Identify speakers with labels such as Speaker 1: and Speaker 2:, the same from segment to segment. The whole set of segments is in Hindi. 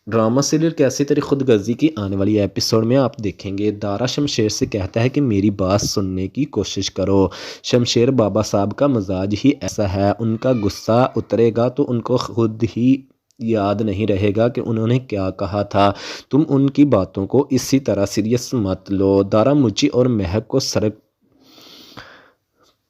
Speaker 1: ड्रामा सीरियल कैसी तेरी खुदगर्जी की आने वाली एपिसोड में आप देखेंगे। दारा शमशेर से कहता है कि मेरी बात सुनने की कोशिश करो। शमशेर बाबा साहब का मिजाज ही ऐसा है, उनका गुस्सा उतरेगा तो उनको खुद ही याद नहीं रहेगा कि उन्होंने क्या कहा था। तुम उनकी बातों को इसी तरह सीरियस मत लो। दारा मुझी और महक को सड़क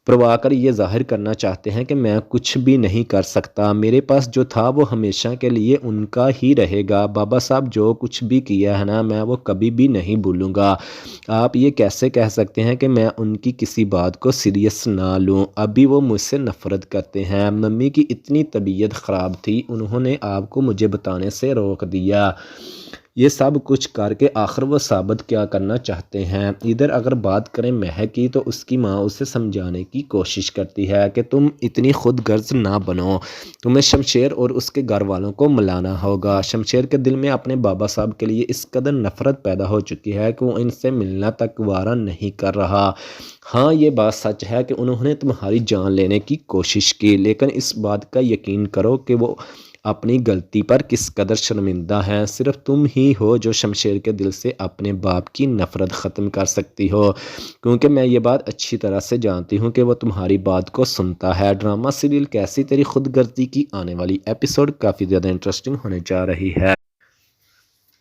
Speaker 1: प्रभाकर ये ज़ाहिर करना चाहते हैं कि मैं कुछ भी नहीं कर सकता, मेरे पास जो था वो हमेशा के लिए उनका ही रहेगा। बाबा साहब जो कुछ भी किया है ना, मैं वो कभी भी नहीं भूलूंगा। आप ये कैसे कह सकते हैं कि मैं उनकी किसी बात को सीरियस ना लूं? अभी वो मुझसे नफ़रत करते हैं। मम्मी की इतनी तबीयत ख़राब थी, उन्होंने आपको मुझे बताने से रोक दिया। ये सब कुछ करके आखिर वो साबित क्या करना चाहते हैं? इधर अगर बात करें महक की, तो उसकी माँ उसे समझाने की कोशिश करती है कि तुम इतनी खुदगर्ज ना बनो, तुम्हें शमशेर और उसके घर वालों को मिलाना होगा। शमशेर के दिल में अपने बाबा साहब के लिए इस कदर नफरत पैदा हो चुकी है कि वो इनसे मिलना तक वारा नहीं कर रहा। हाँ, ये बात सच है कि उन्होंने तुम्हारी जान लेने की कोशिश की, लेकिन इस बात का यकीन करो कि वो अपनी गलती पर किस कदर शर्मिंदा हैं। सिर्फ तुम ही हो जो शमशेर के दिल से अपने बाप की नफ़रत ख़त्म कर सकती हो, क्योंकि मैं ये बात अच्छी तरह से जानती हूँ कि वो तुम्हारी बात को सुनता है। ड्रामा सीरियल कैसी तेरी खुदगर्जी की आने वाली एपिसोड काफ़ी ज़्यादा इंटरेस्टिंग होने जा रही है।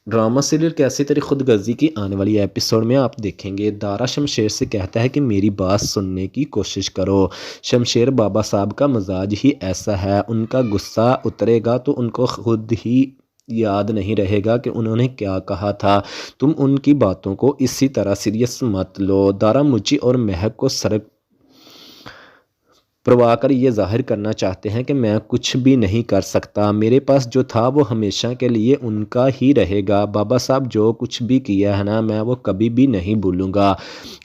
Speaker 1: ड्रामा सीरियल कैसी तेरी खुदगर्जी की आने वाली एपिसोड में आप देखेंगे। दारा शमशेर से कहता है कि मेरी बात सुनने की कोशिश करो। शमशेर बाबा साहब का मिजाज ही ऐसा है, उनका गुस्सा उतरेगा तो उनको खुद ही याद नहीं रहेगा कि उन्होंने क्या कहा था। तुम उनकी बातों को इसी तरह सीरियस मत लो। दारा मुझी और महक को सड़क प्रभाकर ये ज़ाहिर करना चाहते हैं कि मैं कुछ भी नहीं कर सकता, मेरे पास जो था वो हमेशा के लिए उनका ही रहेगा। बाबा साहब जो कुछ भी किया है ना, मैं वो कभी भी नहीं भूलूंगा।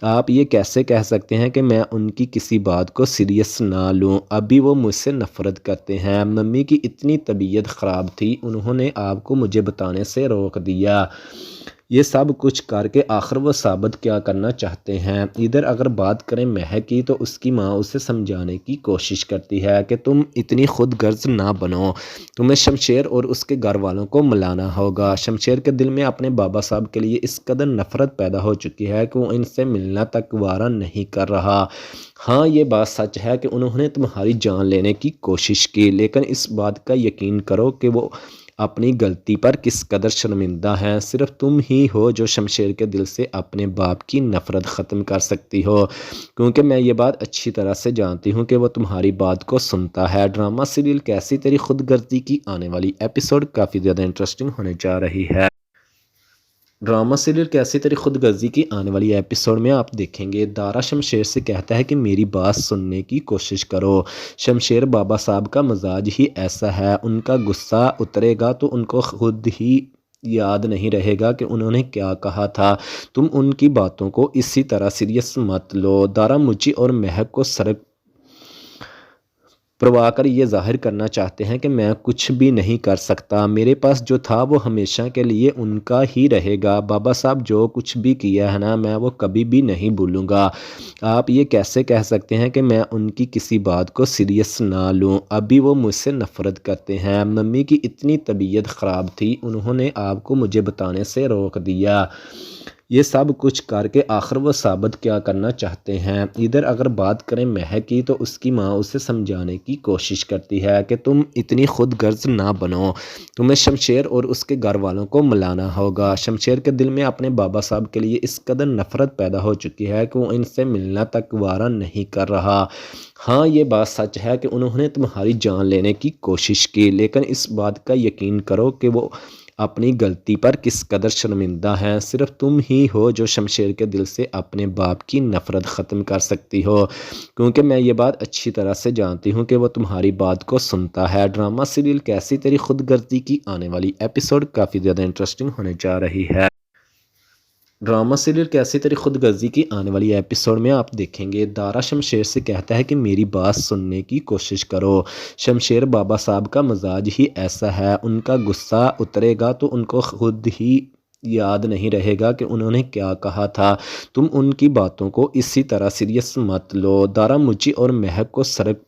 Speaker 1: आप ये कैसे कह सकते हैं कि मैं उनकी किसी बात को सीरियस ना लूं? अभी वो मुझसे नफ़रत करते हैं। मम्मी की इतनी तबीयत ख़राब थी, उन्होंने आपको मुझे बताने से रोक दिया। ये सब कुछ करके आखिर वो साबित क्या करना चाहते हैं? इधर अगर बात करें महक की, तो उसकी माँ उसे समझाने की कोशिश करती है कि तुम इतनी खुदगर्ज ना बनो, तुम्हें शमशेर और उसके घर वालों को मिलाना होगा। शमशेर के दिल में अपने बाबा साहब के लिए इस कदर नफरत पैदा हो चुकी है कि वो इनसे मिलना तक वारा नहीं कर रहा। हाँ, ये बात सच है कि उन्होंने तुम्हारी जान लेने की कोशिश की, लेकिन इस बात का यकीन करो कि वो अपनी गलती पर किस कदर शर्मिंदा हैं। सिर्फ तुम ही हो जो शमशेर के दिल से अपने बाप की नफ़रत ख़त्म कर सकती हो, क्योंकि मैं ये बात अच्छी तरह से जानती हूँ कि वो तुम्हारी बात को सुनता है। ड्रामा सीरियल कैसी तेरी खुदगर्जी की आने वाली एपिसोड काफ़ी ज़्यादा इंटरेस्टिंग होने जा रही है। ड्रामा सीरियल कैसी तेरी खुदगर्जी की आने वाली एपिसोड में आप देखेंगे। दारा शमशेर से कहता है कि मेरी बात सुनने की कोशिश करो। शमशेर बाबा साहब का मिजाज ही ऐसा है, उनका गुस्सा उतरेगा तो उनको खुद ही याद नहीं रहेगा कि उन्होंने क्या कहा था। तुम उनकी बातों को इसी तरह सीरियस मत लो। दारा मुझी और महक को सड़क प्रभाकर ये ज़ाहिर करना चाहते हैं कि मैं कुछ भी नहीं कर सकता, मेरे पास जो था वो हमेशा के लिए उनका ही रहेगा। बाबा साहब जो कुछ भी किया है ना, मैं वो कभी भी नहीं भूलूंगा। आप ये कैसे कह सकते हैं कि मैं उनकी किसी बात को सीरियस ना लूं? अभी वो मुझसे नफ़रत करते हैं। मम्मी की इतनी तबीयत ख़राब थी, उन्होंने आपको मुझे बताने से रोक दिया। ये सब कुछ करके आखिर वो साबित क्या करना चाहते हैं? इधर अगर बात करें महक की, तो उसकी माँ उसे समझाने की कोशिश करती है कि तुम इतनी खुदगर्ज ना बनो, तुम्हें शमशेर और उसके घर वालों को मिलाना होगा। शमशेर के दिल में अपने बाबा साहब के लिए इस कदर नफरत पैदा हो चुकी है कि वो इनसे मिलना तक वारा नहीं कर रहा। हाँ, ये बात सच है कि उन्होंने तुम्हारी जान लेने की कोशिश की, लेकिन इस बात का यकीन करो कि वो अपनी गलती पर किस कदर शर्मिंदा हैं। सिर्फ तुम ही हो जो शमशेर के दिल से अपने बाप की नफ़रत ख़त्म कर सकती हो, क्योंकि मैं ये बात अच्छी तरह से जानती हूँ कि वो तुम्हारी बात को सुनता है। ड्रामा सीरियल कैसी तेरी खुदगर्जी की आने वाली एपिसोड काफ़ी ज़्यादा इंटरेस्टिंग होने जा रही है। ड्रामा सीरियल कैसी तेरी खुदगर्जी की आने वाली एपिसोड में आप देखेंगे। दारा शमशेर से कहता है कि मेरी बात सुनने की कोशिश करो। शमशेर बाबा साहब का मिजाज ही ऐसा है, उनका गुस्सा उतरेगा तो उनको खुद ही याद नहीं रहेगा कि उन्होंने क्या कहा था। तुम उनकी बातों को इसी तरह सीरियस मत लो। दारा मुझी और महक को सड़क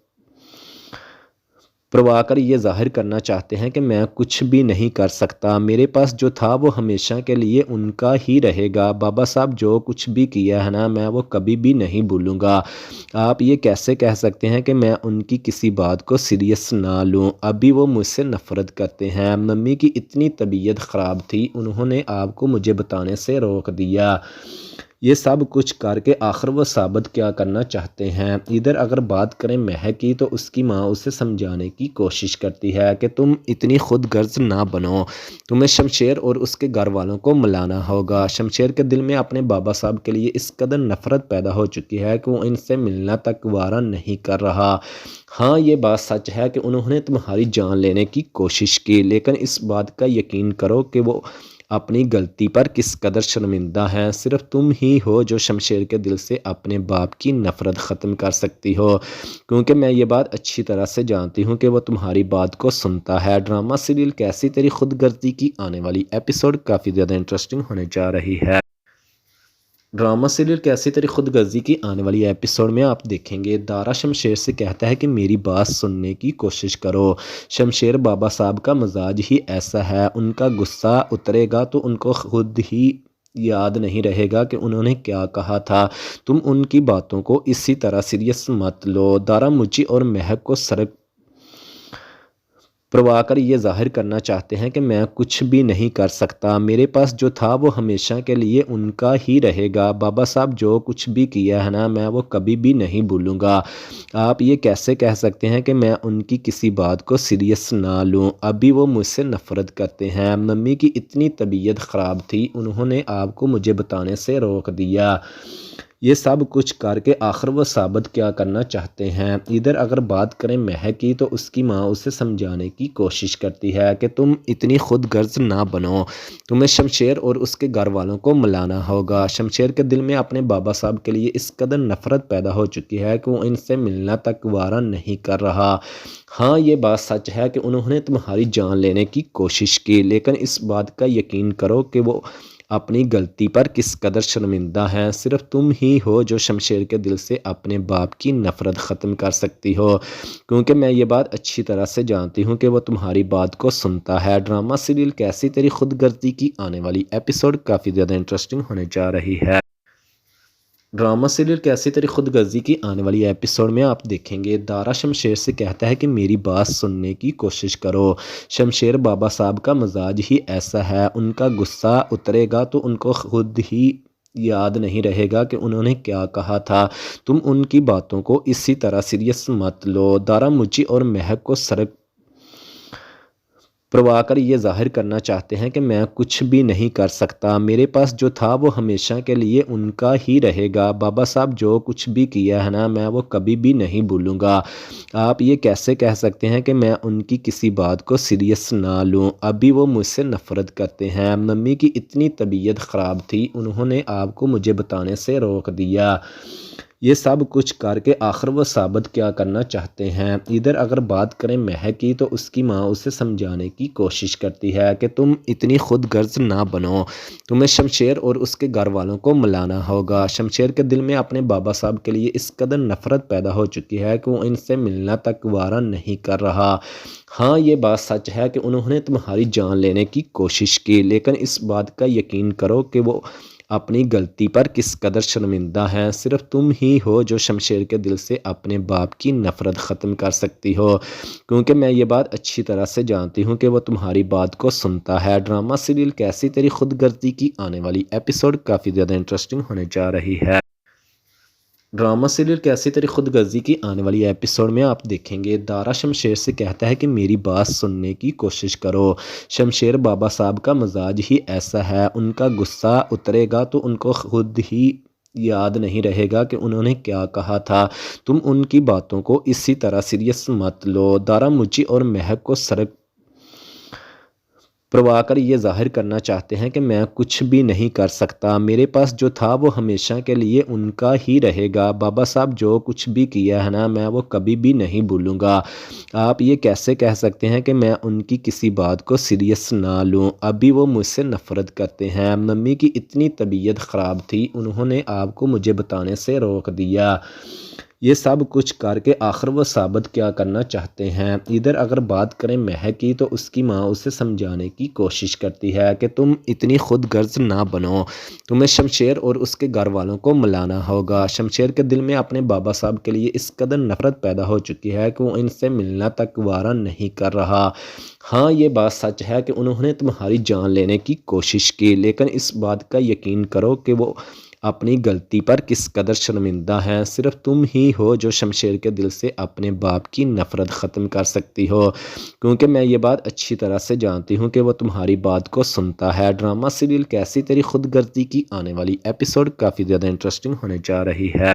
Speaker 1: करवा कर ये ज़ाहिर करना चाहते हैं कि मैं कुछ भी नहीं कर सकता, मेरे पास जो था वो हमेशा के लिए उनका ही रहेगा। बाबा साहब जो कुछ भी किया है ना, मैं वो कभी भी नहीं भूलूँगा। आप ये कैसे कह सकते हैं कि मैं उनकी किसी बात को सीरियस ना लूँ? अभी वो मुझसे नफ़रत करते हैं। मम्मी की इतनी तबीयत ख़राब थी, उन्होंने आपको मुझे बताने से रोक दिया। ये सब कुछ करके आखिर वो साबित क्या करना चाहते हैं? इधर अगर बात करें महक की, तो उसकी माँ उसे समझाने की कोशिश करती है कि तुम इतनी खुदगर्ज़ ना बनो, तुम्हें शमशेर और उसके घर वालों को मिलाना होगा। शमशेर के दिल में अपने बाबा साहब के लिए इस कदर नफ़रत पैदा हो चुकी है कि वो इनसे मिलना तक वारा नहीं कर रहा। हाँ, ये बात सच है कि उन्होंने तुम्हारी जान लेने की कोशिश की, लेकिन इस बात का यकीन करो कि वो अपनी गलती पर किस कदर शर्मिंदा हैं। सिर्फ तुम ही हो जो शमशेर के दिल से अपने बाप की नफ़रत ख़त्म कर सकती हो, क्योंकि मैं ये बात अच्छी तरह से जानती हूँ कि वो तुम्हारी बात को सुनता है। ड्रामा सीरियल कैसी तेरी खुदगर्जी की आने वाली एपिसोड काफ़ी ज़्यादा इंटरेस्टिंग होने जा रही है। ड्रामा सीरियल कैसी तेरी खुदगर्जी की आने वाली एपिसोड में आप देखेंगे, दारा शमशेर से कहता है कि मेरी बात सुनने की कोशिश करो। शमशेर बाबा साहब का मिजाज ही ऐसा है, उनका गुस्सा उतरेगा तो उनको खुद ही याद नहीं रहेगा कि उन्होंने क्या कहा था। तुम उनकी बातों को इसी तरह सीरियस मत लो। दारा मुझी और महक को सड़क करवा कर ये ज़ाहिर करना चाहते हैं कि मैं कुछ भी नहीं कर सकता, मेरे पास जो था वो हमेशा के लिए उनका ही रहेगा। बाबा साहब जो कुछ भी किया है ना, मैं वो कभी भी नहीं भूलूँगा। आप ये कैसे कह सकते हैं कि मैं उनकी किसी बात को सीरियस ना लूँ? अभी वो मुझसे नफ़रत करते हैं। मम्मी की इतनी तबीयत ख़राब थी, उन्होंने आपको मुझे बताने से रोक दिया। ये सब कुछ करके आखिर वो साबित क्या करना चाहते हैं? इधर अगर बात करें महक की, तो उसकी माँ उसे समझाने की कोशिश करती है कि तुम इतनी खुदगर्ज़ ना बनो, तुम्हें शमशेर और उसके घर वालों को मिलाना होगा। शमशेर के दिल में अपने बाबा साहब के लिए इस कदर नफ़रत पैदा हो चुकी है कि वो इनसे मिलना तक वारा नहीं कर रहा। हाँ, ये बात सच है कि उन्होंने तुम्हारी जान लेने की कोशिश की, लेकिन इस बात का यकीन करो कि वो अपनी गलती पर किस कदर शर्मिंदा हैं। सिर्फ तुम ही हो जो शमशेर के दिल से अपने बाप की नफ़रत ख़त्म कर सकती हो, क्योंकि मैं ये बात अच्छी तरह से जानती हूँ कि वो तुम्हारी बात को सुनता है। ड्रामा सीरियल कैसी तेरी खुदगर्जी की आने वाली एपिसोड काफ़ी ज़्यादा इंटरेस्टिंग होने जा रही है। ड्रामा सीरियल कैसी तेरी खुदगर्जी की आने वाली एपिसोड में आप देखेंगे, दारा शमशेर से कहता है कि मेरी बात सुनने की कोशिश करो। शमशेर बाबा साहब का मिजाज ही ऐसा है, उनका गुस्सा उतरेगा तो उनको खुद ही याद नहीं रहेगा कि उन्होंने क्या कहा था। तुम उनकी बातों को इसी तरह सीरियस मत लो। दारा मुझी और महक को सड़क करवा कर ये ज़ाहिर करना चाहते हैं कि मैं कुछ भी नहीं कर सकता, मेरे पास जो था वो हमेशा के लिए उनका ही रहेगा। बाबा साहब जो कुछ भी किया है ना, मैं वो कभी भी नहीं भूलूँगा। आप ये कैसे कह सकते हैं कि मैं उनकी किसी बात को सीरियस ना लूँ? अभी वो मुझसे नफ़रत करते हैं। मम्मी की इतनी तबीयत ख़राब थी, उन्होंने आपको मुझे बताने से रोक दिया। ये सब कुछ करके आखिर वो साबित क्या करना चाहते हैं? इधर अगर बात करें महक की, तो उसकी माँ उसे समझाने की कोशिश करती है कि तुम इतनी खुदगर्ज़ ना बनो, तुम्हें शमशेर और उसके घर वालों को मिलाना होगा। शमशेर के दिल में अपने बाबा साहब के लिए इस कदर नफ़रत पैदा हो चुकी है कि वो इनसे मिलना तक वारा नहीं कर रहा। हाँ, ये बात सच है कि उन्होंने तुम्हारी जान लेने की कोशिश की, लेकिन इस बात का यकीन करो कि वो अपनी गलती पर किस कदर शर्मिंदा हैं। सिर्फ तुम ही हो जो शमशेर के दिल से अपने बाप की नफ़रत ख़त्म कर सकती हो, क्योंकि मैं ये बात अच्छी तरह से जानती हूँ कि वो तुम्हारी बात को सुनता है। ड्रामा सीरियल कैसी तेरी खुदगर्जी की आने वाली एपिसोड काफ़ी ज़्यादा इंटरेस्टिंग होने जा रही है। ड्रामा सीरियल कैसी तेरी खुदगर्जी की आने वाली एपिसोड में आप देखेंगे, दारा शमशेर से कहता है कि मेरी बात सुनने की कोशिश करो। शमशेर बाबा साहब का मिजाज ही ऐसा है, उनका गुस्सा उतरेगा तो उनको खुद ही याद नहीं रहेगा कि उन्होंने क्या कहा था। तुम उनकी बातों को इसी तरह सीरियस मत लो। दारा मुझी और महक को सड़क करवा कर ये ज़ाहिर करना चाहते हैं कि मैं कुछ भी नहीं कर सकता, मेरे पास जो था वो हमेशा के लिए उनका ही रहेगा। बाबा साहब जो कुछ भी किया है ना, मैं वो कभी भी नहीं भूलूँगा। आप ये कैसे कह सकते हैं कि मैं उनकी किसी बात को सीरियस ना लूँ? अभी वो मुझसे नफ़रत करते हैं। मम्मी की इतनी तबीयत ख़राब थी, उन्होंने आपको मुझे बताने से रोक दिया। ये सब कुछ करके आखिर वो साबित क्या करना चाहते हैं। इधर अगर बात करें महक की तो उसकी माँ उसे समझाने की कोशिश करती है कि तुम इतनी खुद गर्ज ना बनो, तुम्हें शमशेर और उसके घर वालों को मिलाना होगा। शमशेर के दिल में अपने बाबा साहब के लिए इस कदर नफरत पैदा हो चुकी है कि वो इनसे मिलना तक वारा नहीं कर रहा। हाँ, ये बात सच है कि उन्होंने तुम्हारी जान लेने की कोशिश की, लेकिन इस बात का यकीन करो कि वो अपनी गलती पर किस कदर शर्मिंदा हैं। सिर्फ तुम ही हो जो शमशेर के दिल से अपने बाप की नफ़रत ख़त्म कर सकती हो, क्योंकि मैं ये बात अच्छी तरह से जानती हूँ कि वो तुम्हारी बात को सुनता है। ड्रामा सीरियल कैसी तेरी खुदगर्जी की आने वाली एपिसोड काफ़ी ज़्यादा इंटरेस्टिंग होने जा रही है।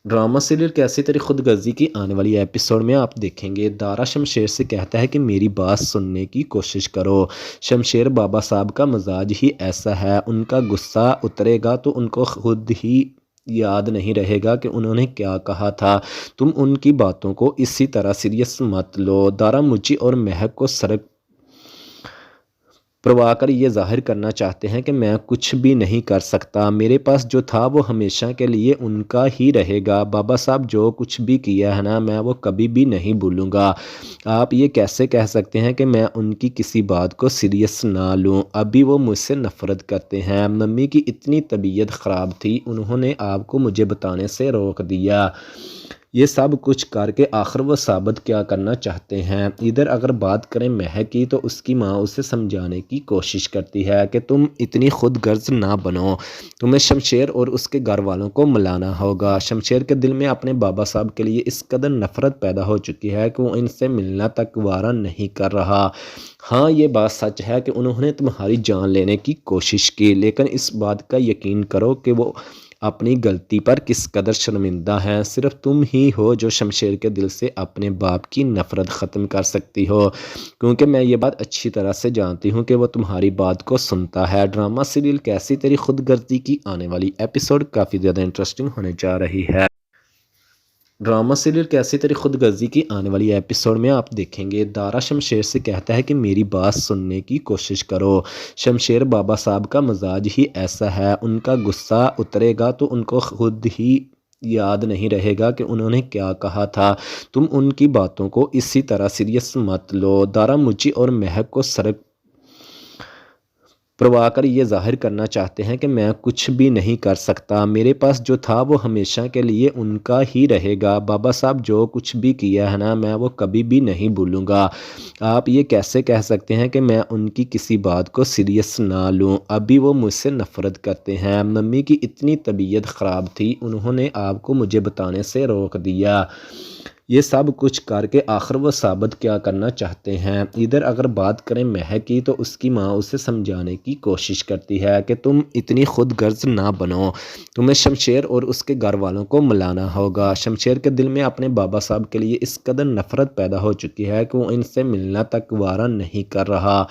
Speaker 1: ड्रामा सीरियल कैसी तेरी खुदगर्जी की आने वाली एपिसोड में आप देखेंगे, दारा शमशेर से कहता है कि मेरी बात सुनने की कोशिश करो। शमशेर बाबा साहब का मिजाज ही ऐसा है, उनका गुस्सा उतरेगा तो उनको खुद ही याद नहीं रहेगा कि उन्होंने क्या कहा था। तुम उनकी बातों को इसी तरह सीरियस मत लो। दारा मुची और महक को सड़क प्रभाकर ये ज़ाहिर करना चाहते हैं कि मैं कुछ भी नहीं कर सकता, मेरे पास जो था वो हमेशा के लिए उनका ही रहेगा। बाबा साहब जो कुछ भी किया है ना, मैं वो कभी भी नहीं भूलूंगा। आप ये कैसे कह सकते हैं कि मैं उनकी किसी बात को सीरियस ना लूँ? अभी वो मुझसे नफ़रत करते हैं। मम्मी की इतनी तबीयत ख़राब थी, उन्होंने आपको मुझे बताने से रोक दिया। ये सब कुछ करके आखिर वो साबित क्या करना चाहते हैं। इधर अगर बात करें महक की तो उसकी माँ उसे समझाने की कोशिश करती है कि तुम इतनी खुद गर्ज ना बनो, तुम्हें शमशेर और उसके घर वालों को मिलाना होगा। शमशेर के दिल में अपने बाबा साहब के लिए इस कदर नफरत पैदा हो चुकी है कि वो इनसे मिलना तक वारा नहीं कर रहा। हाँ, ये बात सच है कि उन्होंने तुम्हारी जान लेने की कोशिश की, लेकिन इस बात का यकीन करो कि वो अपनी गलती पर किस कदर शर्मिंदा हैं। सिर्फ तुम ही हो जो शमशेर के दिल से अपने बाप की नफ़रत ख़त्म कर सकती हो, क्योंकि मैं ये बात अच्छी तरह से जानती हूँ कि वो तुम्हारी बात को सुनता है। ड्रामा सीरियल कैसी तेरी खुदगर्जी की आने वाली एपिसोड काफ़ी ज़्यादा इंटरेस्टिंग होने जा रही है। ड्रामा सीरियल कैसी तेरी खुदगर्जी की आने वाली एपिसोड में आप देखेंगे, दारा शमशेर से कहता है कि मेरी बात सुनने की कोशिश करो। शमशेर बाबा साहब का मिजाज ही ऐसा है, उनका गुस्सा उतरेगा तो उनको खुद ही याद नहीं रहेगा कि उन्होंने क्या कहा था। तुम उनकी बातों को इसी तरह सीरियस मत लो। दारा मुची और महक को सड़क प्रभाकर ये ज़ाहिर करना चाहते हैं कि मैं कुछ भी नहीं कर सकता, मेरे पास जो था वो हमेशा के लिए उनका ही रहेगा। बाबा साहब जो कुछ भी किया है ना, मैं वो कभी भी नहीं भूलूंगा। आप ये कैसे कह सकते हैं कि मैं उनकी किसी बात को सीरियस ना लूँ? अभी वो मुझसे नफ़रत करते हैं। मम्मी की इतनी तबीयत ख़राब थी, उन्होंने आपको मुझे बताने से रोक दिया। ये सब कुछ करके आखिर वो साबित क्या करना चाहते हैं। इधर अगर बात करें महक की तो उसकी माँ उसे समझाने की कोशिश करती है कि तुम इतनी खुद गर्ज ना बनो, तुम्हें शमशेर और उसके घर वालों को मिलाना होगा। शमशेर के दिल में अपने बाबा साहब के लिए इस कदर नफ़रत पैदा हो चुकी है कि वो इनसे मिलना तक वारा नहीं कर रहा।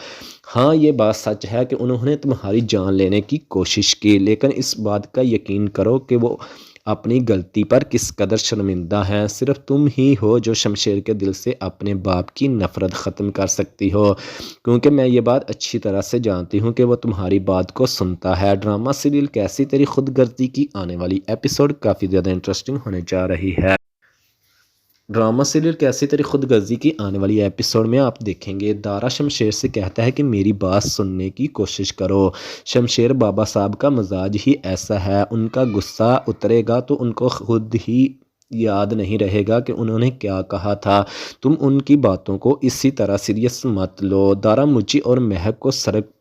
Speaker 1: हाँ, ये बात सच है कि उन्होंने तुम्हारी जान लेने की कोशिश की, लेकिन इस बात का यकीन करो कि वो अपनी गलती पर किस कदर शर्मिंदा हैं। सिर्फ तुम ही हो जो शमशेर के दिल से अपने बाप की नफ़रत ख़त्म कर सकती हो, क्योंकि मैं ये बात अच्छी तरह से जानती हूँ कि वो तुम्हारी बात को सुनता है। ड्रामा सीरियल कैसी तेरी खुदगर्जी की आने वाली एपिसोड काफ़ी ज़्यादा इंटरेस्टिंग होने जा रही है। ड्रामा सीरियल कैसी तेरी खुदगर्जी की आने वाली एपिसोड में आप देखेंगे, दारा शमशेर से कहता है कि मेरी बात सुनने की कोशिश करो। शमशेर बाबा साहब का मिजाज ही ऐसा है, उनका गुस्सा उतरेगा तो उनको खुद ही याद नहीं रहेगा कि उन्होंने क्या कहा था। तुम उनकी बातों को इसी तरह सीरियस मत लो। दारा मुची और महक को सड़क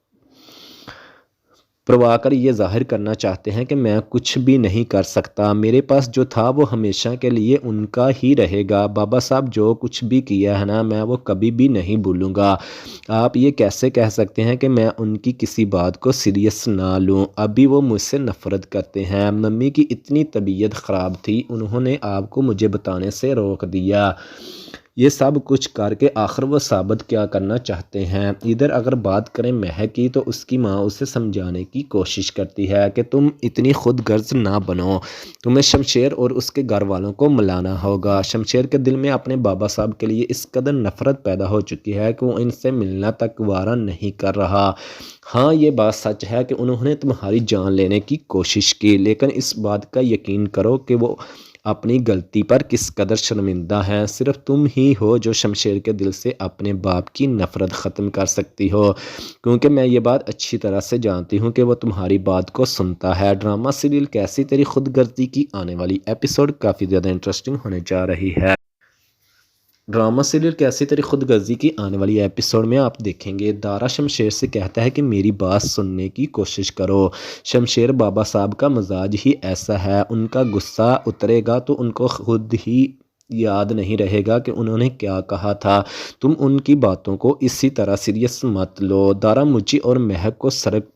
Speaker 1: प्रभाकर ये ज़ाहिर करना चाहते हैं कि मैं कुछ भी नहीं कर सकता, मेरे पास जो था वो हमेशा के लिए उनका ही रहेगा। बाबा साहब जो कुछ भी किया है ना, मैं वो कभी भी नहीं भूलूंगा। आप ये कैसे कह सकते हैं कि मैं उनकी किसी बात को सीरियस ना लूँ? अभी वो मुझसे नफ़रत करते हैं। मम्मी की इतनी तबीयत ख़राब थी, उन्होंने आपको मुझे बताने से रोक दिया। ये सब कुछ करके आखिर वो साबित क्या करना चाहते हैं। इधर अगर बात करें महक की तो उसकी माँ उसे समझाने की कोशिश करती है कि तुम इतनी खुद गर्ज ना बनो, तुम्हें शमशेर और उसके घर वालों को मिलाना होगा। शमशेर के दिल में अपने बाबा साहब के लिए इस कदर नफ़रत पैदा हो चुकी है कि वो इनसे मिलना तक वारा नहीं कर रहा। हाँ, ये बात सच है कि उन्होंने तुम्हारी जान लेने की कोशिश की, लेकिन इस बात का यकीन करो कि वो अपनी गलती पर किस कदर शर्मिंदा हैं। सिर्फ तुम ही हो जो शमशेर के दिल से अपने बाप की नफ़रत ख़त्म कर सकती हो, क्योंकि मैं ये बात अच्छी तरह से जानती हूँ कि वो तुम्हारी बात को सुनता है। ड्रामा सीरियल कैसी तेरी खुदगर्जी की आने वाली एपिसोड काफ़ी ज़्यादा इंटरेस्टिंग होने जा रही है। ड्रामा सीरियल कैसी तेरी खुदगर्जी की आने वाली एपिसोड में आप देखेंगे, दारा शमशेर से कहता है कि मेरी बात सुनने की कोशिश करो। शमशेर बाबा साहब का मिजाज ही ऐसा है, उनका गुस्सा उतरेगा तो उनको खुद ही याद नहीं रहेगा कि उन्होंने क्या कहा था। तुम उनकी बातों को इसी तरह सीरियस मत लो। दारा मुझी और महक को सड़क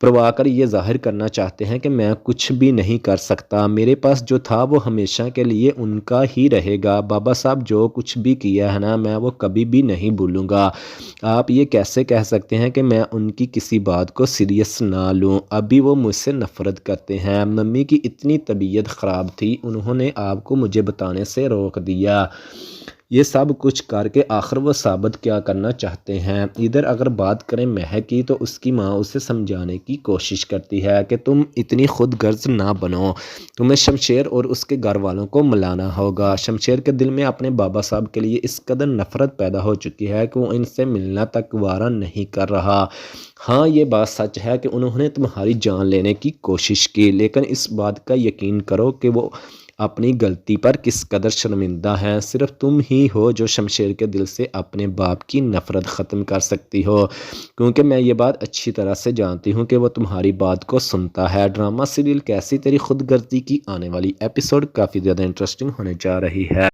Speaker 1: प्रभाकर ये ज़ाहिर करना चाहते हैं कि मैं कुछ भी नहीं कर सकता, मेरे पास जो था वो हमेशा के लिए उनका ही रहेगा। बाबा साहब जो कुछ भी किया है ना, मैं वो कभी भी नहीं भूलूंगा। आप ये कैसे कह सकते हैं कि मैं उनकी किसी बात को सीरियस ना लूं? अभी वो मुझसे नफ़रत करते हैं। मम्मी की इतनी तबीयत ख़राब थी, उन्होंने आपको मुझे बताने से रोक दिया। ये सब कुछ करके आखिर वो साबित क्या करना चाहते हैं। इधर अगर बात करें महक की, तो उसकी माँ उसे समझाने की कोशिश करती है कि तुम इतनी खुदगर्ज ना बनो, तुम्हें शमशेर और उसके घर वालों को मिलाना होगा। शमशेर के दिल में अपने बाबा साहब के लिए इस कदर नफ़रत पैदा हो चुकी है कि वो इनसे मिलना तक वारा नहीं कर रहा। हाँ, ये बात सच है कि उन्होंने तुम्हारी जान लेने की कोशिश की, लेकिन इस बात का यकीन करो कि वो अपनी गलती पर किस कदर शर्मिंदा हैं। सिर्फ तुम ही हो जो शमशेर के दिल से अपने बाप की नफ़रत ख़त्म कर सकती हो, क्योंकि मैं ये बात अच्छी तरह से जानती हूँ कि वो तुम्हारी बात को सुनता है। ड्रामा सीरियल कैसी तेरी खुदगर्जी की आने वाली एपिसोड काफ़ी ज़्यादा इंटरेस्टिंग होने जा रही है।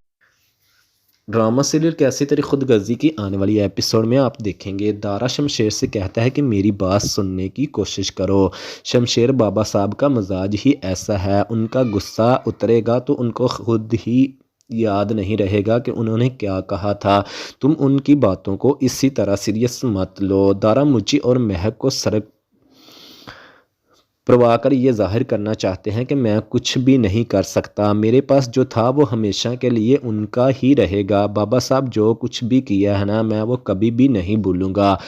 Speaker 1: ड्रामा सीरियल कैसी तेरी खुदगर्जी की आने वाली एपिसोड में आप देखेंगे, दारा शमशेर से कहता है कि मेरी बात सुनने की कोशिश करो। शमशेर बाबा साहब का मिजाज ही ऐसा है, उनका गुस्सा उतरेगा तो उनको खुद ही याद नहीं रहेगा कि उन्होंने क्या कहा था। तुम उनकी बातों को इसी तरह सीरियस मत लो। दारा मुझी और महक को सड़क प्रभाकर ये ज़ाहिर करना चाहते हैं कि मैं कुछ भी नहीं कर सकता, मेरे पास जो था वो हमेशा के लिए उनका ही रहेगा। बाबा साहब जो कुछ भी किया है ना, मैं वो कभी भी नहीं भूलूंगा।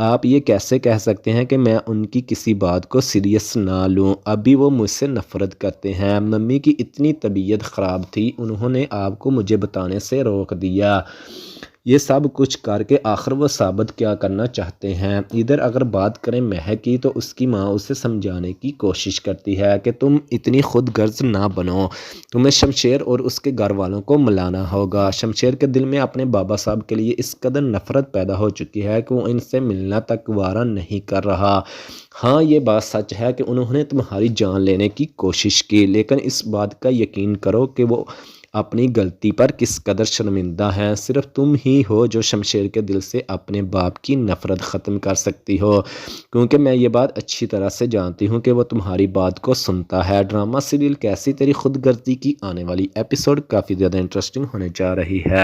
Speaker 1: आप ये कैसे कह सकते हैं कि मैं उनकी किसी बात को सीरियस ना लूं? अभी वो मुझसे नफ़रत करते हैं। मम्मी की इतनी तबीयत ख़राब थी, उन्होंने आपको मुझे बताने से रोक दिया। ये सब कुछ करके आखिर वो साबित क्या करना चाहते हैं। इधर अगर बात करें महक की, तो उसकी माँ उसे समझाने की कोशिश करती है कि तुम इतनी खुदगर्ज ना बनो, तुम्हें शमशेर और उसके घर वालों को मिलाना होगा। शमशेर के दिल में अपने बाबा साहब के लिए इस कदर नफ़रत पैदा हो चुकी है कि वो इनसे मिलना तक वारा नहीं कर रहा। हाँ, ये बात सच है कि उन्होंने तुम्हारी जान लेने की कोशिश की, लेकिन इस बात का यकीन करो कि वो अपनी गलती पर किस कदर शर्मिंदा हैं। सिर्फ तुम ही हो जो शमशेर के दिल से अपने बाप की नफ़रत ख़त्म कर सकती हो, क्योंकि मैं ये बात अच्छी तरह से जानती हूँ कि वो तुम्हारी बात को सुनता है। ड्रामा सीरियल कैसी तेरी खुदगर्जी की आने वाली एपिसोड काफ़ी ज़्यादा इंटरेस्टिंग होने जा रही है।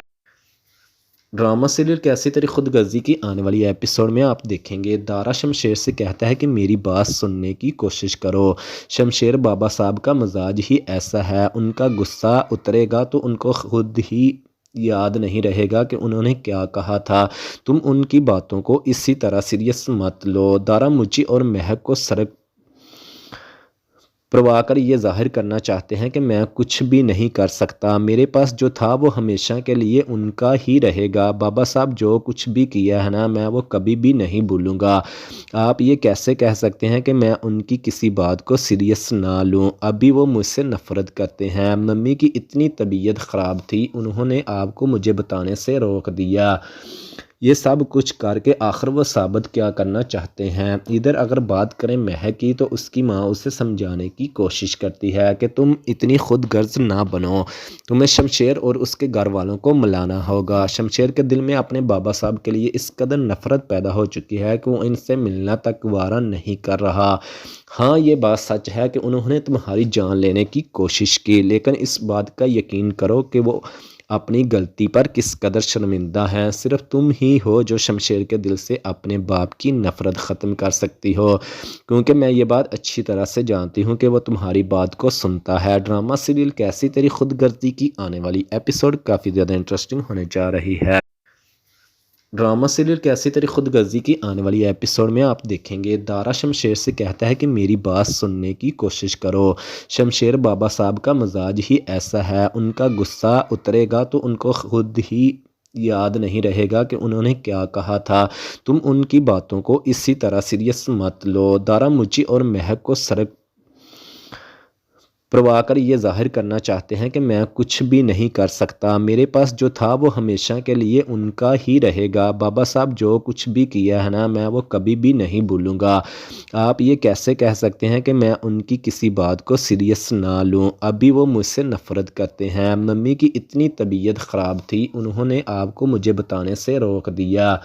Speaker 1: ड्रामा सीरियल कैसी तेरी खुदगर्जी की आने वाली एपिसोड में आप देखेंगे, दारा शमशेर से कहता है कि मेरी बात सुनने की कोशिश करो। शमशेर बाबा साहब का मिजाज ही ऐसा है, उनका गुस्सा उतरेगा तो उनको खुद ही याद नहीं रहेगा कि उन्होंने क्या कहा था। तुम उनकी बातों को इसी तरह सीरियस मत लो। दारा मुझी और महक को सड़क प्रभाकर ये ज़ाहिर करना चाहते हैं कि मैं कुछ भी नहीं कर सकता, मेरे पास जो था वो हमेशा के लिए उनका ही रहेगा। बाबा साहब जो कुछ भी किया है ना, मैं वो कभी भी नहीं भूलूंगा। आप ये कैसे कह सकते हैं कि मैं उनकी किसी बात को सीरियस ना लूं? अभी वो मुझसे नफ़रत करते हैं। मम्मी की इतनी तबीयत ख़राब थी, उन्होंने आपको मुझे बताने से रोक दिया। ये सब कुछ करके आखिर वो साबित क्या करना चाहते हैं। इधर अगर बात करें महक की, तो उसकी माँ उसे समझाने की कोशिश करती है कि तुम इतनी खुदगर्ज ना बनो, तुम्हें शमशेर और उसके घर वालों को मिलाना होगा। शमशेर के दिल में अपने बाबा साहब के लिए इस कदर नफ़रत पैदा हो चुकी है कि वो इनसे मिलना तक वारा नहीं कर रहा। हाँ, ये बात सच है कि उन्होंने तुम्हारी जान लेने की कोशिश की, लेकिन इस बात का यकीन करो कि वो अपनी गलती पर किस कदर शर्मिंदा हैं। सिर्फ तुम ही हो जो शमशेर के दिल से अपने बाप की नफ़रत ख़त्म कर सकती हो, क्योंकि मैं ये बात अच्छी तरह से जानती हूँ कि वो तुम्हारी बात को सुनता है। ड्रामा सीरियल कैसी तेरी खुदगर्जी की आने वाली एपिसोड काफ़ी ज़्यादा इंटरेस्टिंग होने जा रही है। ड्रामा सीरियल कैसी तेरी खुदगर्जी की आने वाली एपिसोड में आप देखेंगे दारा शमशेर से कहता है कि मेरी बात सुनने की कोशिश करो। शमशेर बाबा साहब का मिजाज ही ऐसा है, उनका गुस्सा उतरेगा तो उनको खुद ही याद नहीं रहेगा कि उन्होंने क्या कहा था। तुम उनकी बातों को इसी तरह सीरियस मत लो। दारा मुची और महक को सड़क प्रभाकर ये ज़ाहिर करना चाहते हैं कि मैं कुछ भी नहीं कर सकता, मेरे पास जो था वो हमेशा के लिए उनका ही रहेगा। बाबा साहब जो कुछ भी किया है ना, मैं वो कभी भी नहीं भूलूंगा। आप ये कैसे कह सकते हैं कि मैं उनकी किसी बात को सीरियस ना लूँ? अभी वो मुझसे नफ़रत करते हैं। मम्मी की इतनी तबीयत ख़राब थी, उन्होंने आपको मुझे बताने से रोक दिया।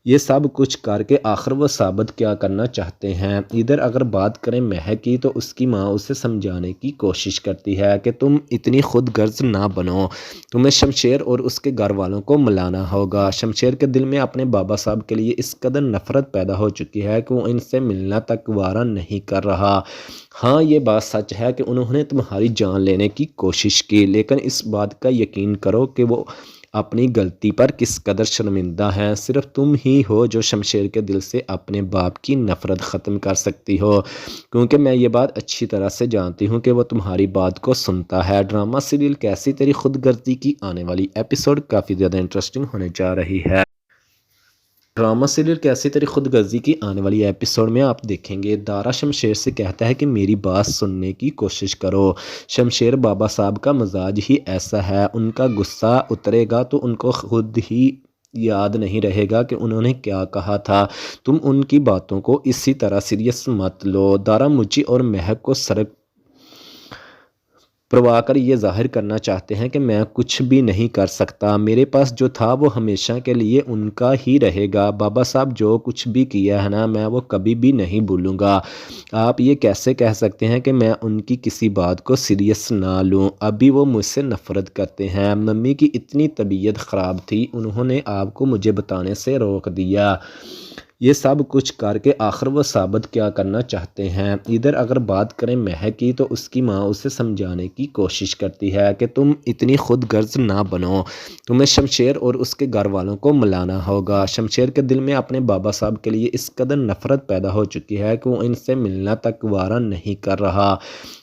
Speaker 1: ये सब कुछ करके आखिर वो साबित क्या करना चाहते हैं? इधर अगर बात करें महक की, तो उसकी माँ उसे समझाने की कोशिश करती है कि तुम इतनी खुदगर्ज ना बनो, तुम्हें शमशेर और उसके घर वालों को मिलाना होगा। शमशेर के दिल में अपने बाबा साहब के लिए इस कदर नफरत पैदा हो चुकी है कि वो इनसे मिलना तक वारा नहीं कर रहा। हाँ, ये बात सच है कि उन्होंने तुम्हारी जान लेने की कोशिश की, लेकिन इस बात का यकीन करो कि वो अपनी गलती पर किस कदर शर्मिंदा हैं। सिर्फ तुम ही हो जो शमशेर के दिल से अपने बाप की नफ़रत ख़त्म कर सकती हो, क्योंकि मैं ये बात अच्छी तरह से जानती हूँ कि वो तुम्हारी बात को सुनता है। ड्रामा सीरियल कैसी तेरी खुदगर्जी की आने वाली एपिसोड काफ़ी ज़्यादा इंटरेस्टिंग होने जा रही है। ड्रामा सीरियल कैसी तेरी खुदगर्जी की आने वाली एपिसोड में आप देखेंगे दारा शमशेर से कहता है कि मेरी बात सुनने की कोशिश करो। शमशेर बाबा साहब का मिजाज ही ऐसा है, उनका गुस्सा उतरेगा तो उनको खुद ही याद नहीं रहेगा कि उन्होंने क्या कहा था। तुम उनकी बातों को इसी तरह सीरियस मत लो। दारा मुची और महक को सड़क प्रभाकर ये ज़ाहिर करना चाहते हैं कि मैं कुछ भी नहीं कर सकता, मेरे पास जो था वो हमेशा के लिए उनका ही रहेगा। बाबा साहब जो कुछ भी किया है ना, मैं वो कभी भी नहीं भूलूंगा। आप ये कैसे कह सकते हैं कि मैं उनकी किसी बात को सीरियस ना लूँ? अभी वो मुझसे नफ़रत करते हैं। मम्मी की इतनी तबीयत ख़राब थी, उन्होंने आपको मुझे बताने से रोक दिया। ये सब कुछ करके आखिर वो साबित क्या करना चाहते हैं? इधर अगर बात करें महक की, तो उसकी माँ उसे समझाने की कोशिश करती है कि तुम इतनी खुदगर्ज ना बनो, तुम्हें शमशेर और उसके घर वालों को मिलाना होगा। शमशेर के दिल में अपने बाबा साहब के लिए इस कदर नफरत पैदा हो चुकी है कि वो इनसे मिलना तक वारा नहीं कर रहा।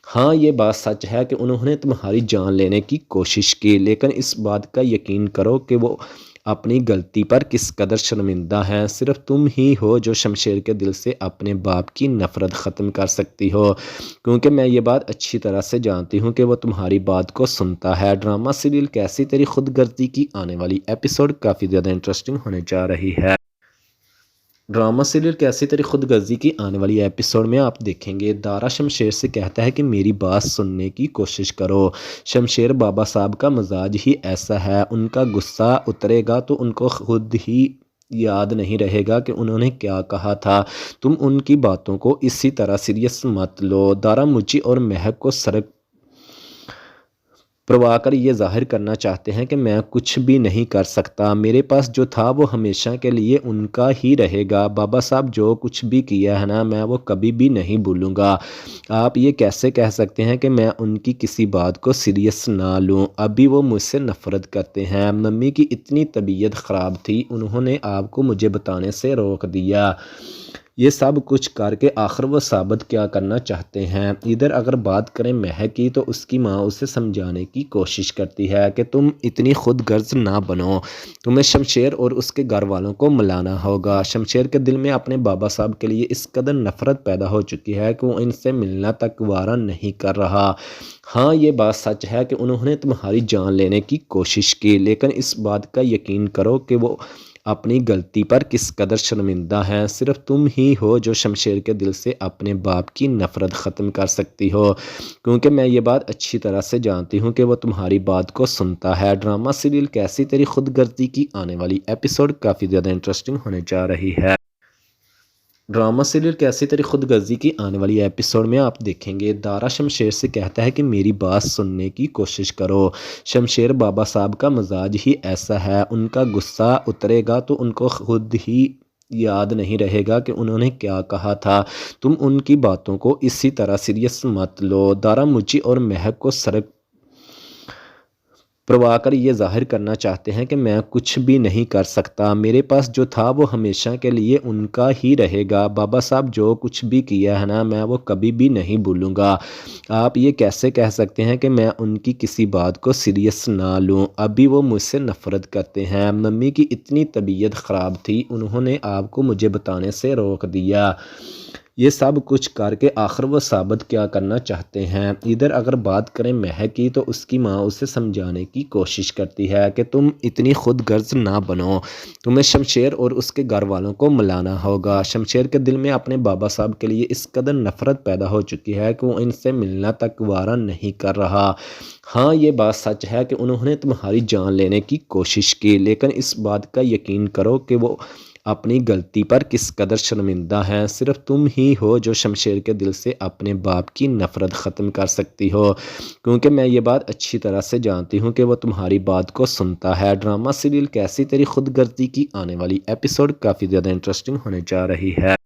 Speaker 1: हाँ, ये बात सच है कि उन्होंने तुम्हारी जान लेने की कोशिश की, लेकिन इस बात का यकीन करो कि वो अपनी गलती पर किस कदर शर्मिंदा हैं। सिर्फ तुम ही हो जो शमशेर के दिल से अपने बाप की नफ़रत ख़त्म कर सकती हो, क्योंकि मैं ये बात अच्छी तरह से जानती हूँ कि वो तुम्हारी बात को सुनता है। ड्रामा सीरियल कैसी तेरी खुदगर्जी की आने वाली एपिसोड काफ़ी ज़्यादा इंटरेस्टिंग होने जा रही है। ड्रामा सीरियल कैसी तेरी खुदगर्जी की आने वाली एपिसोड में आप देखेंगे दारा शमशेर से कहता है कि मेरी बात सुनने की कोशिश करो। शमशेर बाबा साहब का मिजाज ही ऐसा है, उनका गुस्सा उतरेगा तो उनको खुद ही याद नहीं रहेगा कि उन्होंने क्या कहा था। तुम उनकी बातों को इसी तरह सीरियस मत लो। दारा मुची और महक को सड़क प्रभाकर ये ज़ाहिर करना चाहते हैं कि मैं कुछ भी नहीं कर सकता, मेरे पास जो था वो हमेशा के लिए उनका ही रहेगा। बाबा साहब जो कुछ भी किया है ना, मैं वो कभी भी नहीं भूलूंगा। आप ये कैसे कह सकते हैं कि मैं उनकी किसी बात को सीरियस ना लूँ? अभी वो मुझसे नफ़रत करते हैं। मम्मी की इतनी तबीयत ख़राब थी, उन्होंने आपको मुझे बताने से रोक दिया। ये सब कुछ करके आखिर वो साबित क्या करना चाहते हैं? इधर अगर बात करें महक की, तो उसकी माँ उसे समझाने की कोशिश करती है कि तुम इतनी खुदगर्ज ना बनो, तुम्हें शमशेर और उसके घर वालों को मिलाना होगा। शमशेर के दिल में अपने बाबा साहब के लिए इस कदर नफरत पैदा हो चुकी है कि वो इनसे मिलना तक वारा नहीं कर रहा। हाँ, ये बात सच है कि उन्होंने तुम्हारी जान लेने की कोशिश की, लेकिन इस बात का यकीन करो कि वो अपनी गलती पर किस कदर शर्मिंदा हैं। सिर्फ तुम ही हो जो शमशेर के दिल से अपने बाप की नफ़रत ख़त्म कर सकती हो, क्योंकि मैं ये बात अच्छी तरह से जानती हूँ कि वो तुम्हारी बात को सुनता है। ड्रामा सीरियल कैसी तेरी खुदगर्जी की आने वाली एपिसोड काफ़ी ज़्यादा इंटरेस्टिंग होने जा रही है। ड्रामा सीरियल कैसी तेरी खुदगर्जी की आने वाली एपिसोड में आप देखेंगे दारा शमशेर से कहता है कि मेरी बात सुनने की कोशिश करो। शमशेर बाबा साहब का मिजाज ही ऐसा है, उनका गुस्सा उतरेगा तो उनको खुद ही याद नहीं रहेगा कि उन्होंने क्या कहा था। तुम उनकी बातों को इसी तरह सीरियस मत लो। दारा मुची और महक को सड़क करवाकर ये ज़ाहिर करना चाहते हैं कि मैं कुछ भी नहीं कर सकता, मेरे पास जो था वो हमेशा के लिए उनका ही रहेगा। बाबा साहब जो कुछ भी किया है ना, मैं वो कभी भी नहीं भूलूँगा। आप ये कैसे कह सकते हैं कि मैं उनकी किसी बात को सीरियस ना लूँ? अभी वो मुझसे नफ़रत करते हैं। मम्मी की इतनी तबीयत ख़राब थी, उन्होंने आपको मुझे बताने से रोक दिया। ये सब कुछ करके आखिर वो साबित क्या करना चाहते हैं? इधर अगर बात करें महक की, तो उसकी माँ उसे समझाने की कोशिश करती है कि तुम इतनी खुद गर्ज ना बनो, तुम्हें शमशेर और उसके घर वालों को मिलाना होगा। शमशेर के दिल में अपने बाबा साहब के लिए इस कदर नफ़रत पैदा हो चुकी है कि वो इनसे मिलना तक वारा नहीं कर रहा। हाँ, ये बात सच है कि उन्होंने तुम्हारी जान लेने की कोशिश की, लेकिन इस बात का यकीन करो कि वो अपनी गलती पर किस कदर शर्मिंदा हैं। सिर्फ तुम ही हो जो शमशेर के दिल से अपने बाप की नफ़रत ख़त्म कर सकती हो, क्योंकि मैं ये बात अच्छी तरह से जानती हूँ कि वो तुम्हारी बात को सुनता है। ड्रामा सीरियल कैसी तेरी खुदगर्जी की आने वाली एपिसोड काफ़ी ज़्यादा इंटरेस्टिंग होने जा रही है।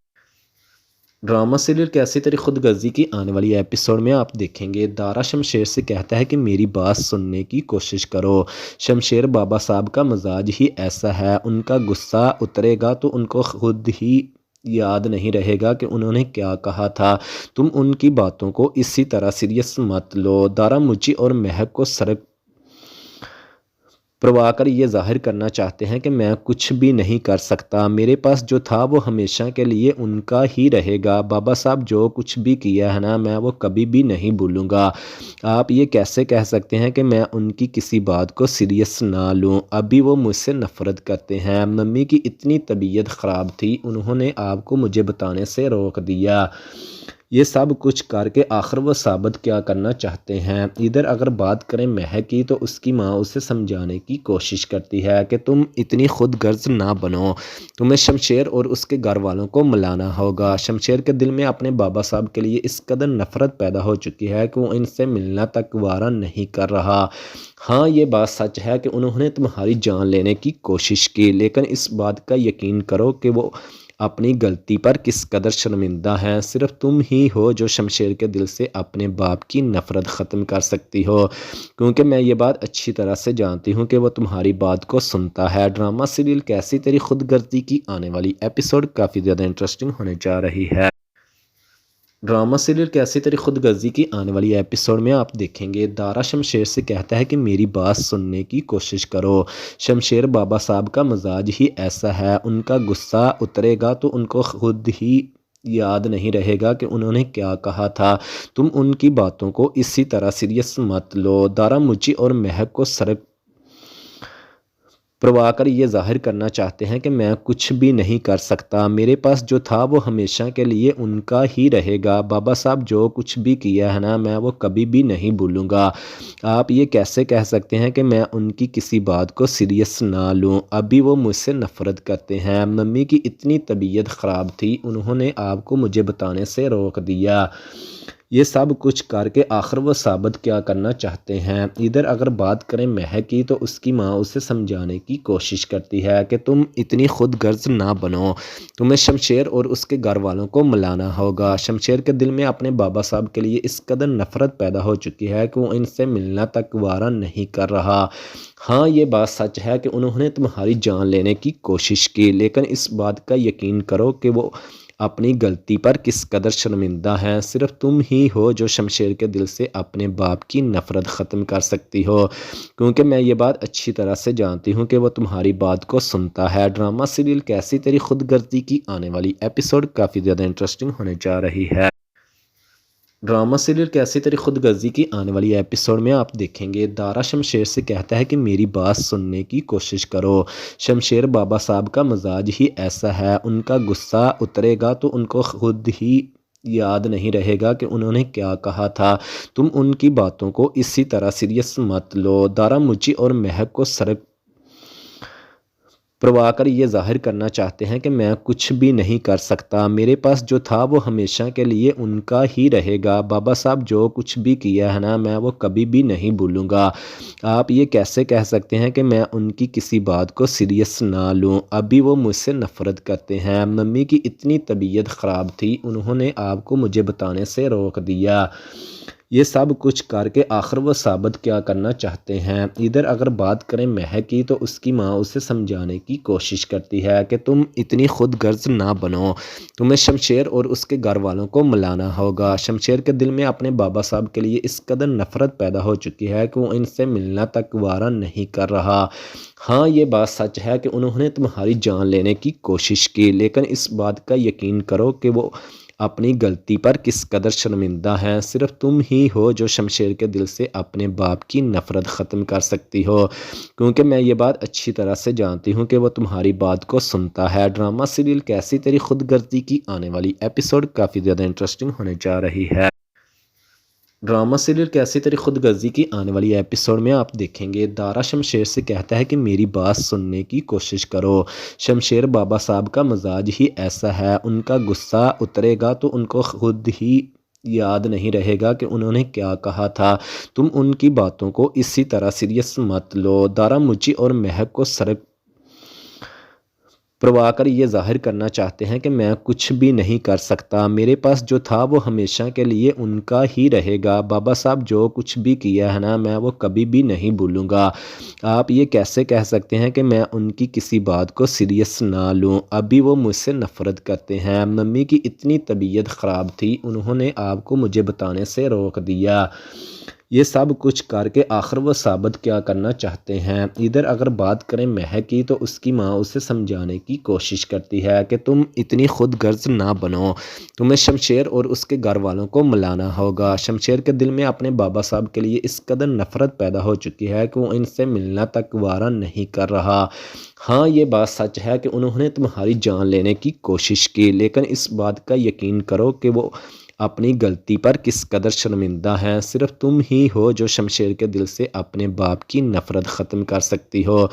Speaker 1: ड्रामा सीरियल कैसी तेरी खुदगर्जी की आने वाली एपिसोड में आप देखेंगे, दारा शमशेर से कहता है कि मेरी बात सुनने की कोशिश करो। शमशेर बाबा साहब का मिजाज ही ऐसा है, उनका गुस्सा उतरेगा तो उनको खुद ही याद नहीं रहेगा कि उन्होंने क्या कहा था। तुम उनकी बातों को इसी तरह सीरियस मत लो। दारा मुझी और महक को सड़क करवाकर ये ज़ाहिर करना चाहते हैं कि मैं कुछ भी नहीं कर सकता, मेरे पास जो था वो हमेशा के लिए उनका ही रहेगा। बाबा साहब जो कुछ भी किया है ना, मैं वो कभी भी नहीं भूलूँगा। आप ये कैसे कह सकते हैं कि मैं उनकी किसी बात को सीरियस ना लूँ? अभी वो मुझसे नफ़रत करते हैं। मम्मी की इतनी तबीयत ख़राब थी, उन्होंने आपको मुझे बताने से रोक दिया। ये सब कुछ करके आखिर वो साबित क्या करना चाहते हैं? इधर अगर बात करें महक की, तो उसकी माँ उसे समझाने की कोशिश करती है कि तुम इतनी खुद गर्ज ना बनो, तुम्हें शमशेर और उसके घर वालों को मिलाना होगा। शमशेर के दिल में अपने बाबा साहब के लिए इस कदर नफ़रत पैदा हो चुकी है कि वो इनसे मिलना तक वारा नहीं कर रहा। हाँ, ये बात सच है कि उन्होंने तुम्हारी जान लेने की कोशिश की, लेकिन इस बात का यकीन करो कि वो अपनी गलती पर किस कदर शर्मिंदा हैं। सिर्फ तुम ही हो जो शमशेर के दिल से अपने बाप की नफ़रत ख़त्म कर सकती हो, क्योंकि मैं ये बात अच्छी तरह से जानती हूँ कि वो तुम्हारी बात को सुनता है। ड्रामा सीरियल कैसी तेरी खुदगर्जी की आने वाली एपिसोड काफ़ी ज़्यादा इंटरेस्टिंग होने जा रही है। ड्रामा सीरियल कैसी तेरी खुदगर्जी की आने वाली एपिसोड में आप देखेंगे, दारा शमशेर से कहता है कि मेरी बात सुनने की कोशिश करो। शमशेर बाबा साहब का मिजाज ही ऐसा है, उनका गुस्सा उतरेगा तो उनको खुद ही याद नहीं रहेगा कि उन्होंने क्या कहा था। तुम उनकी बातों को इसी तरह सीरियस मत लो। दारा मुझी और महक को सड़क करवाकर ये ज़ाहिर करना चाहते हैं कि मैं कुछ भी नहीं कर सकता, मेरे पास जो था वो हमेशा के लिए उनका ही रहेगा। बाबा साहब जो कुछ भी किया है ना, मैं वो कभी भी नहीं भूलूँगा। आप ये कैसे कह सकते हैं कि मैं उनकी किसी बात को सीरियस ना लूँ? अभी वो मुझसे नफ़रत करते हैं। मम्मी की इतनी तबीयत ख़राब थी, उन्होंने आपको मुझे बताने से रोक दिया। ये सब कुछ करके आखिर वो साबित क्या करना चाहते हैं? इधर अगर बात करें महक की, तो उसकी माँ उसे समझाने की कोशिश करती है कि तुम इतनी खुद गर्ज ना बनो, तुम्हें शमशेर और उसके घर वालों को मिलाना होगा। शमशेर के दिल में अपने बाबा साहब के लिए इस कदर नफ़रत पैदा हो चुकी है कि वो इनसे मिलना तक वारा नहीं कर रहा। हाँ, ये बात सच है कि उन्होंने तुम्हारी जान लेने की कोशिश की, लेकिन इस बात का यकीन करो कि वो अपनी गलती पर किस कदर शर्मिंदा हैं। सिर्फ तुम ही हो जो शमशेर के दिल से अपने बाप की नफ़रत ख़त्म कर सकती हो, क्योंकि मैं ये बात अच्छी तरह से जानती हूँ कि वो तुम्हारी बात को सुनता है। ड्रामा सीरियल कैसी तेरी खुदगर्जी की आने वाली एपिसोड काफ़ी ज़्यादा इंटरेस्टिंग होने जा रही है। ड्रामा सीरियल कैसी तेरी खुदगर्जी की आने वाली एपिसोड में आप देखेंगे, दारा शमशेर से कहता है कि मेरी बात सुनने की कोशिश करो। शमशेर बाबा साहब का मिजाज ही ऐसा है, उनका गुस्सा उतरेगा तो उनको खुद ही याद नहीं रहेगा कि उन्होंने क्या कहा था। तुम उनकी बातों को इसी तरह सीरियस मत लो। दारा मुझी और महक को सड़क करवाकर ये ज़ाहिर करना चाहते हैं कि मैं कुछ भी नहीं कर सकता, मेरे पास जो था वो हमेशा के लिए उनका ही रहेगा। बाबा साहब जो कुछ भी किया है ना, मैं वो कभी भी नहीं भूलूँगा। आप ये कैसे कह सकते हैं कि मैं उनकी किसी बात को सीरियस ना लूँ? अभी वो मुझसे नफ़रत करते हैं। मम्मी की इतनी तबीयत ख़राब थी, उन्होंने आपको मुझे बताने से रोक दिया। ये सब कुछ करके आखिर वो साबित क्या करना चाहते हैं। इधर अगर बात करें महक की तो उसकी माँ उसे समझाने की कोशिश करती है कि तुम इतनी खुद गर्ज ना बनो, तुम्हें शमशेर और उसके घर वालों को मिलाना होगा। शमशेर के दिल में अपने बाबा साहब के लिए इस कदर नफरत पैदा हो चुकी है कि वो इनसे मिलना तक वारा नहीं कर रहा। हाँ, ये बात सच है कि उन्होंने तुम्हारी जान लेने की कोशिश की, लेकिन इस बात का यकीन करो कि वो अपनी गलती पर किस कदर शर्मिंदा हैं। सिर्फ तुम ही हो जो शमशेर के दिल से अपने बाप की नफ़रत ख़त्म कर सकती हो, क्योंकि मैं ये बात अच्छी तरह से जानती हूँ कि वो तुम्हारी बात को सुनता है। ड्रामा सीरियल कैसी तेरी खुदगर्जी की आने वाली एपिसोड काफ़ी ज़्यादा इंटरेस्टिंग होने जा रही है। ड्रामा सीरियल कैसी तेरी खुदगर्जी की आने वाली एपिसोड में आप देखेंगे, दारा शमशेर से कहता है कि मेरी बात सुनने की कोशिश करो। शमशेर बाबा साहब का मिजाज ही ऐसा है, उनका गुस्सा उतरेगा तो उनको खुद ही याद नहीं रहेगा कि उन्होंने क्या कहा था। तुम उनकी बातों को इसी तरह सीरियस मत लो। दारा मुची और महक को सड़क प्रभाकर ये ज़ाहिर करना चाहते हैं कि मैं कुछ भी नहीं कर सकता, मेरे पास जो था वो हमेशा के लिए उनका ही रहेगा। बाबा साहब जो कुछ भी किया है ना, मैं वो कभी भी नहीं भूलूंगा। आप ये कैसे कह सकते हैं कि मैं उनकी किसी बात को सीरियस ना लूँ? अभी वो मुझसे नफ़रत करते हैं। मम्मी की इतनी तबीयत ख़राब थी, उन्होंने आपको मुझे बताने से रोक दिया। ये सब कुछ करके आखिर वो साबित क्या करना चाहते हैं। इधर अगर बात करें महक की तो उसकी माँ उसे समझाने की कोशिश करती है कि तुम इतनी खुद गर्ज ना बनो, तुम्हें शमशेर और उसके घर वालों को मिलाना होगा। शमशेर के दिल में अपने बाबा साहब के लिए इस कदर नफरत पैदा हो चुकी है कि वो इनसे मिलना तक वारा नहीं कर रहा। हाँ, ये बात सच है कि उन्होंने तुम्हारी जान लेने की कोशिश की, लेकिन इस बात का यकीन करो कि वो अपनी गलती पर किस कदर शर्मिंदा हैं। सिर्फ तुम ही हो जो शमशेर के दिल से अपने बाप की नफ़रत ख़त्म कर सकती हो,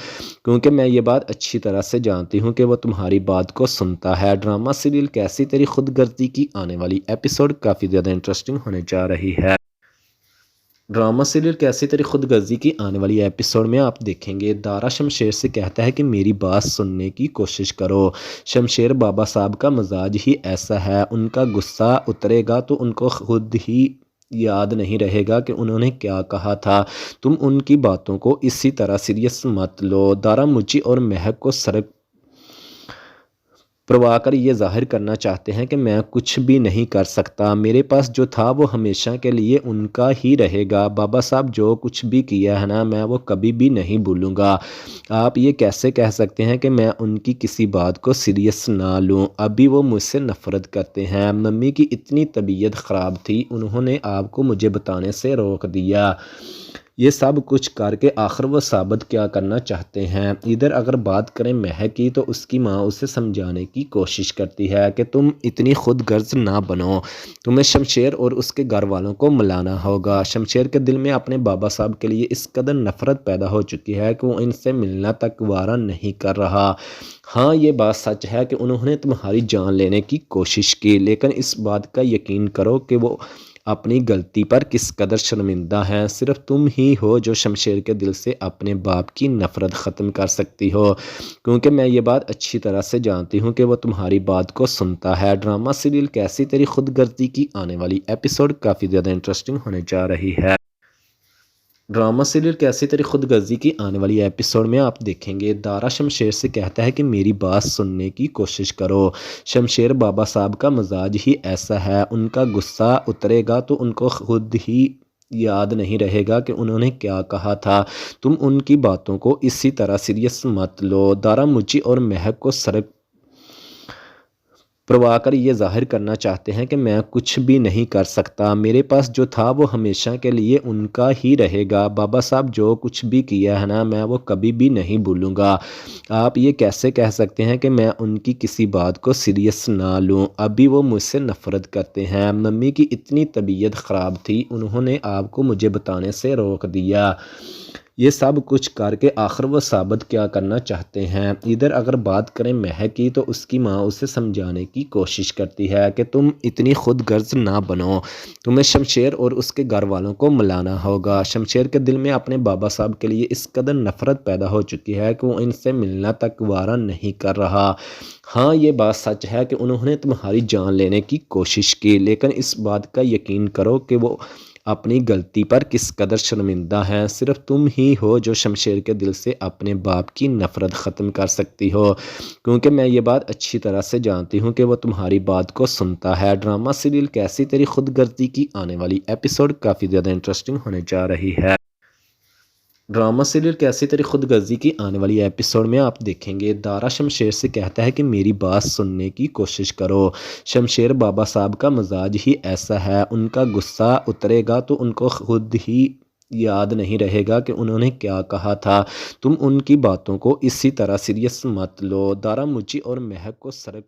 Speaker 1: क्योंकि मैं ये बात अच्छी तरह से जानती हूँ कि वो तुम्हारी बात को सुनता है। ड्रामा सीरियल कैसी तेरी खुदगर्जी की आने वाली एपिसोड काफ़ी ज़्यादा इंटरेस्टिंग होने जा रही है। ड्रामा सीरियल कैसी तेरी खुदगर्जी की आने वाली एपिसोड में आप देखेंगे, दारा शमशेर से कहता है कि मेरी बात सुनने की कोशिश करो। शमशेर बाबा साहब का मिजाज ही ऐसा है, उनका गुस्सा उतरेगा तो उनको खुद ही याद नहीं रहेगा कि उन्होंने क्या कहा था। तुम उनकी बातों को इसी तरह सीरियस मत लो। दारा मुची और महक को सड़क प्रभाकर ये ज़ाहिर करना चाहते हैं कि मैं कुछ भी नहीं कर सकता, मेरे पास जो था वो हमेशा के लिए उनका ही रहेगा। बाबा साहब जो कुछ भी किया है ना, मैं वो कभी भी नहीं भूलूंगा। आप ये कैसे कह सकते हैं कि मैं उनकी किसी बात को सीरियस ना लूँ? अभी वो मुझसे नफ़रत करते हैं। मम्मी की इतनी तबीयत ख़राब थी, उन्होंने आपको मुझे बताने से रोक दिया। ये सब कुछ करके आखिर वो साबित क्या करना चाहते हैं। इधर अगर बात करें महक की तो उसकी माँ उसे समझाने की कोशिश करती है कि तुम इतनी खुद गर्ज ना बनो, तुम्हें शमशेर और उसके घर वालों को मिलाना होगा। शमशेर के दिल में अपने बाबा साहब के लिए इस कदर नफरत पैदा हो चुकी है कि वो इनसे मिलना तक वारा नहीं कर रहा। हाँ, ये बात सच है कि उन्होंने तुम्हारी जान लेने की कोशिश की, लेकिन इस बात का यकीन करो कि वो अपनी गलती पर किस कदर शर्मिंदा हैं। सिर्फ तुम ही हो जो शमशेर के दिल से अपने बाप की नफ़रत ख़त्म कर सकती हो, क्योंकि मैं ये बात अच्छी तरह से जानती हूँ कि वो तुम्हारी बात को सुनता है। ड्रामा सीरियल कैसी तेरी खुदगर्जी की आने वाली एपिसोड काफ़ी ज़्यादा इंटरेस्टिंग होने जा रही है। ड्रामा सीरियल कैसी तेरी खुदगर्जी की आने वाली एपिसोड में आप देखेंगे, दारा शमशेर से कहता है कि मेरी बात सुनने की कोशिश करो। शमशेर बाबा साहब का मिजाज ही ऐसा है, उनका गुस्सा उतरेगा तो उनको खुद ही याद नहीं रहेगा कि उन्होंने क्या कहा था। तुम उनकी बातों को इसी तरह सीरियस मत लो। दारा मुची और महक को सड़क प्रभाकर ये ज़ाहिर करना चाहते हैं कि मैं कुछ भी नहीं कर सकता, मेरे पास जो था वो हमेशा के लिए उनका ही रहेगा। बाबा साहब जो कुछ भी किया है ना, मैं वो कभी भी नहीं भूलूंगा। आप ये कैसे कह सकते हैं कि मैं उनकी किसी बात को सीरियस ना लूँ? अभी वो मुझसे नफ़रत करते हैं। मम्मी की इतनी तबीयत ख़राब थी, उन्होंने आपको मुझे बताने से रोक दिया। ये सब कुछ करके आखिर वो साबित क्या करना चाहते हैं। इधर अगर बात करें महक की तो उसकी माँ उसे समझाने की कोशिश करती है कि तुम इतनी खुद गर्ज ना बनो, तुम्हें शमशेर और उसके घर वालों को मिलाना होगा। शमशेर के दिल में अपने बाबा साहब के लिए इस कदर नफरत पैदा हो चुकी है कि वो इनसे मिलना तक वारा नहीं कर रहा। हाँ, ये बात सच है कि उन्होंने तुम्हारी जान लेने की कोशिश की, लेकिन इस बात का यकीन करो कि वो अपनी गलती पर किस कदर शर्मिंदा हैं। सिर्फ तुम ही हो जो शमशेर के दिल से अपने बाप की नफ़रत ख़त्म कर सकती हो, क्योंकि मैं ये बात अच्छी तरह से जानती हूँ कि वो तुम्हारी बात को सुनता है। ड्रामा सीरियल कैसी तेरी खुदगर्जी की आने वाली एपिसोड काफ़ी ज़्यादा इंटरेस्टिंग होने जा रही है। ड्रामा सीरियल कैसी तेरी खुदगर्जी की आने वाली एपिसोड में आप देखेंगे, दारा शमशेर से कहता है कि मेरी बात सुनने की कोशिश करो। शमशेर बाबा साहब का मिजाज ही ऐसा है, उनका गुस्सा उतरेगा तो उनको खुद ही याद नहीं रहेगा कि उन्होंने क्या कहा था। तुम उनकी बातों को इसी तरह सीरियस मत लो। दारा मुझी और महक को सड़क